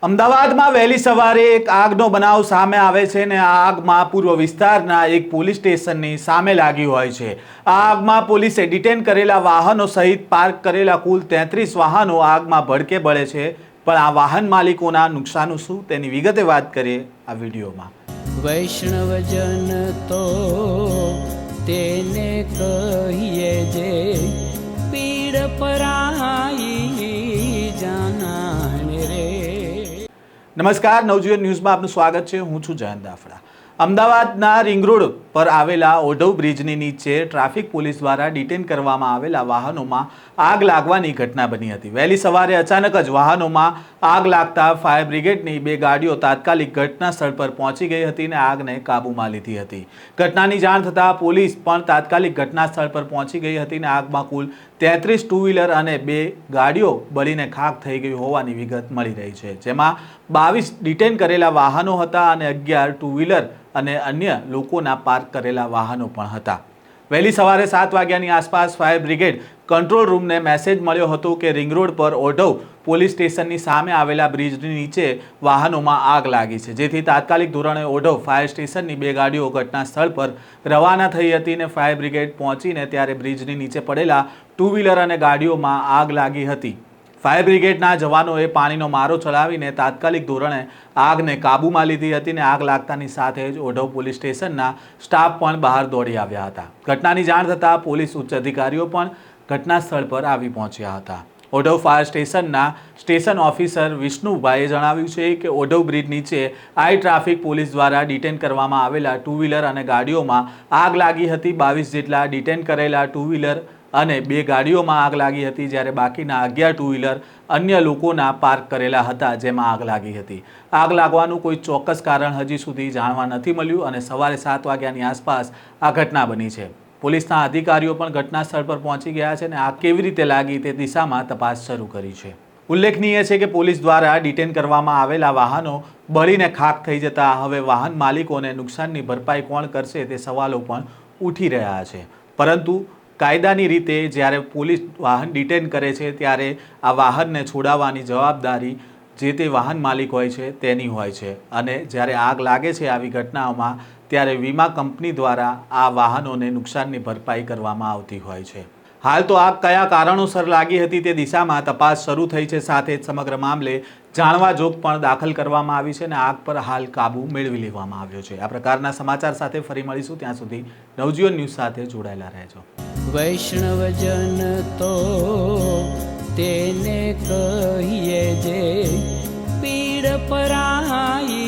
અમદાવાદમાં વહેલી સવારે એક આગનો બનાવ સામે આવે છે ને આ આગમાં પૂર્વ વિસ્તારના એક પોલીસ સ્ટેશનની સામે લાગી હોય છે। આ આગમાં પોલીસે ડિટેન કરેલા વાહનો સહિત પાર્ક કરેલા કુલ 33 વાહનો આગમાં ભડકે બળે છે। પણ આ વાહન માલિકોના નુકસાન શું તેની વિગતે વાત કરીએ આ વિડીયોમાં। વૈષ્ણવજન તો તેને કહીએ જે પીડ પરાઈ જાનાને રે। નમસ્કાર, નવજીવન ન્યૂઝમાં આપનું સ્વાગત છે। હું છું જયંત દાફડા। અમદાવાદના રિંગ રોડ પર આવેલા ઓઢવ બ્રિજની નીચે ટ્રાફિક પોલીસ દ્વારા ડિટેન કરવામાં આવેલા વાહનોમાં આગ લાગવાની ઘટના બની હતી। વહેલી સવારે અચાનક જ વાહનોમાં આગ લાગતા ફાયર બ્રિગેડની 2 ગાડીઓ તાત્કાલિક ઘટના સ્થળ પર પહોંચી ગઈ હતી અને આગને કાબૂમાં લીધી હતી। ઘટનાની જાણ થતાં પોલીસ પણ તાત્કાલિક ઘટના સ્થળ પર પહોંચી ગઈ હતી અને આગમાં કુલ 33 ટુ વ્હીલર અને 2 ગાડીઓ બળીને ખાખ થઈ ગઈ હોવાની વિગત મળી રહી છે, જેમાં 22 ડિટેન કરેલા વાહનો હતા અને 11 ટુ વ્હીલર અને અન્ય લોકોના પાર્ક કરેલા વાહનો પણ હતા। વહેલી સવારે 7 વાગ્યાની આસપાસ ફાયર બ્રિગેડ કંટ્રોલ રૂમને મેસેજ મળ્યો હતો કે રિંગ રોડ પર ઓઢવ પોલીસ સ્ટેશનની સામે આવેલા બ્રિજની નીચે વાહનોમાં આગ લાગી છે, જેથી તાત્કાલિક ધોરણે ઓઢવ ફાયર સ્ટેશનની 2 ગાડીઓ ઘટના સ્થળ પર રવાના થઈ હતી અને ફાયર બ્રિગેડ પહોંચીને ત્યારે બ્રિજની નીચે પડેલા ટુ વ્હીલર અને ગાડીઓમાં આગ લાગી હતી। ફાયર બ્રિગેડના જવાનોએ પાણીનો મારો ચલાવીને તાત્કાલિક ધોરણે આગને કાબૂમાં લીધી હતી અને આગ લાગતાની સાથે જ ઓઢવ પોલીસ સ્ટેશનના સ્ટાફ પણ બહાર દોડી આવ્યા હતા। ઘટનાની જાણ થતાં પોલીસ ઉચ્ચ અધિકારીઓ પણ ઘટના સ્થળ પર આવી પહોંચ્યા હતા। ઓઢવ ફાયર સ્ટેશનના સ્ટેશન ઓફિસર વિષ્ણુભાઈએ જણાવ્યું છે કે ઓઢવ બ્રિજ નીચે આઈ ટ્રાફિક પોલીસ દ્વારા ડિટેન કરવામાં આવેલા ટુ વ્હીલર અને ગાડીઓમાં આગ લાગી હતી। 22 જેટલા ડિટેન કરેલા ટુ વ્હીલર અને 2 ગાડીઓમાં આગ લાગી હતી, જ્યારે બાકીના 11 ટુ વ્હીલર અન્ય લોકોના પાર્ક કરેલા હતા જેમાં આગ લાગી હતી। આગ લાગવાનું કોઈ ચોક્કસ કારણ હજી સુધી જાણવા નથી મળ્યું અને સવારે 7 વાગ્યાની આસપાસ આ ઘટના બની છે। પોલીસના અધિકારીઓ પણ ઘટના સ્થળ પર પહોંચી ગયા છે અને આગ કેવી રીતે લાગી તે દિશામાં તપાસ શરૂ કરી છે। ઉલ્લેખનીય છે કે પોલીસ દ્વારા ડિટેન કરવામાં આવેલા વાહનો બળીને ખાખ થઈ જતા હવે વાહન માલિકોને નુકસાનની ભરપાઈ કોણ કરશે તે સવાલો પણ ઉઠી રહ્યા છે, પરંતુ કાયદાની રીતે જ્યારે પોલીસ વાહન ડિટેન કરે છે ત્યારે આ વાહનને છોડાવવાની જવાબદારી જે તે વાહન માલિક હોય છે તેની હોય છે અને જ્યારે આગ લાગે છે આવી ઘટનાઓમાં ત્યારે વીમા કંપની દ્વારા આ વાહનોને નુકસાનની ભરપાઈ કરવામાં આવતી હોય છે। હાલ તો આગ કયા કારણોસર લાગી હતી તે દિશામાં તપાસ શરૂ થઈ છે, સાથે જ સમગ્ર મામલે જાણવા જોગ પણ દાખલ કરવામાં આવી છે અને આગ પર હાલ કાબૂ મેળવી લેવામાં આવ્યો છે। આ પ્રકારના સમાચાર સાથે ફરી મળીશું, ત્યાં સુધી નવજીવન ન્યૂઝ સાથે જોડાયેલા રહેજો। વૈષ્ણવજન તો તેને કહીએ જે પીડ પરાઈ